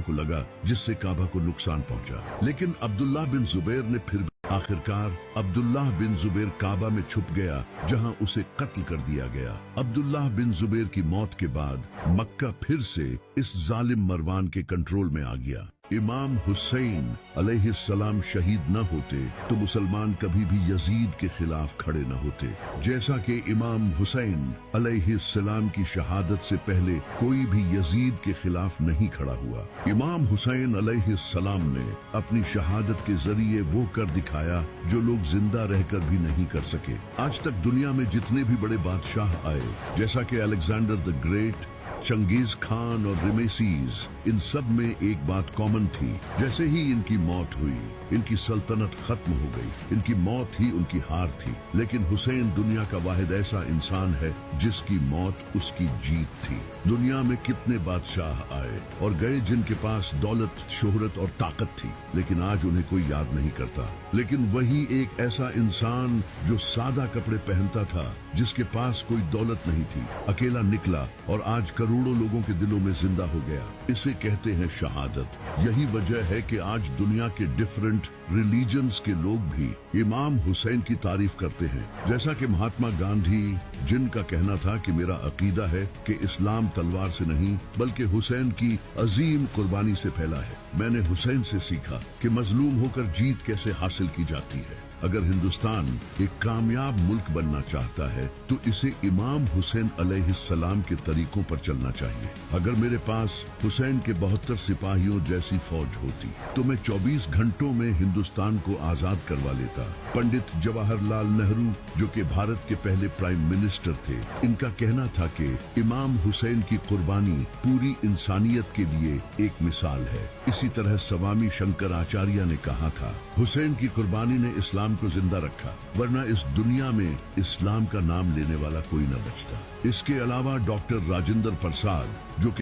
کو لگا، جس سے کعبہ کو نقصان پہنچا، لیکن عبداللہ بن زبیر نے پھر آخرکار عبداللہ بن زبیر کعبہ میں چھپ گیا، جہاں اسے قتل کر دیا گیا۔ عبداللہ بن زبیر کی موت کے بعد مکہ پھر سے اس ظالم مروان کے کنٹرول میں آ گیا۔ امام حسین علیہ السلام شہید نہ ہوتے تو مسلمان کبھی بھی یزید کے خلاف کھڑے نہ ہوتے، جیسا کہ امام حسین علیہ السلام کی شہادت سے پہلے کوئی بھی یزید کے خلاف نہیں کھڑا ہوا۔ امام حسین علیہ السلام نے اپنی شہادت کے ذریعے وہ کر دکھایا جو لوگ زندہ رہ کر بھی نہیں کر سکے۔ آج تک دنیا میں جتنے بھی بڑے بادشاہ آئے، جیسا کہ الیگزینڈر دی گریٹ، چنگیز خان اور رمیسیز، ان سب میں ایک بات کامن تھی، جیسے ہی ان کی موت ہوئی ان کی سلطنت ختم ہو گئی، ان کی موت ہی ان کی ہار تھی۔ لیکن حسین دنیا کا واحد ایسا انسان ہے جس کی موت اس کی جیت تھی۔ دنیا میں کتنے بادشاہ آئے اور گئے جن کے پاس دولت، شہرت اور طاقت تھی، لیکن آج انہیں کوئی یاد نہیں کرتا۔ لیکن وہی ایک ایسا انسان جو سادہ کپڑے پہنتا تھا، جس کے پاس کوئی دولت نہیں تھی، اکیلا نکلا اور آج کروڑوں لوگوں کے دلوں میں زندہ ہو گیا۔ اسے کہتے ہیں شہادت۔ یہی وجہ ہے کہ آج دنیا کے ڈیفرنٹ ریلیجنز کے لوگ بھی امام حسین کی تعریف کرتے ہیں، جیسا کہ مہاتما گاندھی، جن کا کہنا تھا کہ میرا عقیدہ ہے کہ اسلام تلوار سے نہیں بلکہ حسین کی عظیم قربانی سے پھیلا ہے۔ میں نے حسین سے سیکھا کہ مظلوم ہو کر جیت کیسے حاصل کی جاتی ہے۔ अगर हिंदुस्तान एक कामयाब मुल्क बनना चाहता है तो इसे इमाम हुसैन अलैहिस्सलाम के तरीकों पर चलना चाहिए। अगर मेरे पास हुसैन के 72 सिपाहियों जैसी फौज होती तो मैं 24 घंटों में हिंदुस्तान को आजाद करवा लेता। पंडित जवाहरलाल नेहरू, जो कि भारत के पहले प्राइम मिनिस्टर थे, इनका कहना था कि इमाम हुसैन की कुर्बानी पूरी इंसानियत के लिए एक मिसाल है। इसी तरह स्वामी शंकराचार्य ने कहा था, हुसैन की कुर्बानी ने इस्लाम को जिंदा रखा, वरना इस दुनिया में इस्लाम का नाम लेने वाला कोई न बचता। इसके अलावा डॉक्टर राजेंद्र प्रसाद, जो कि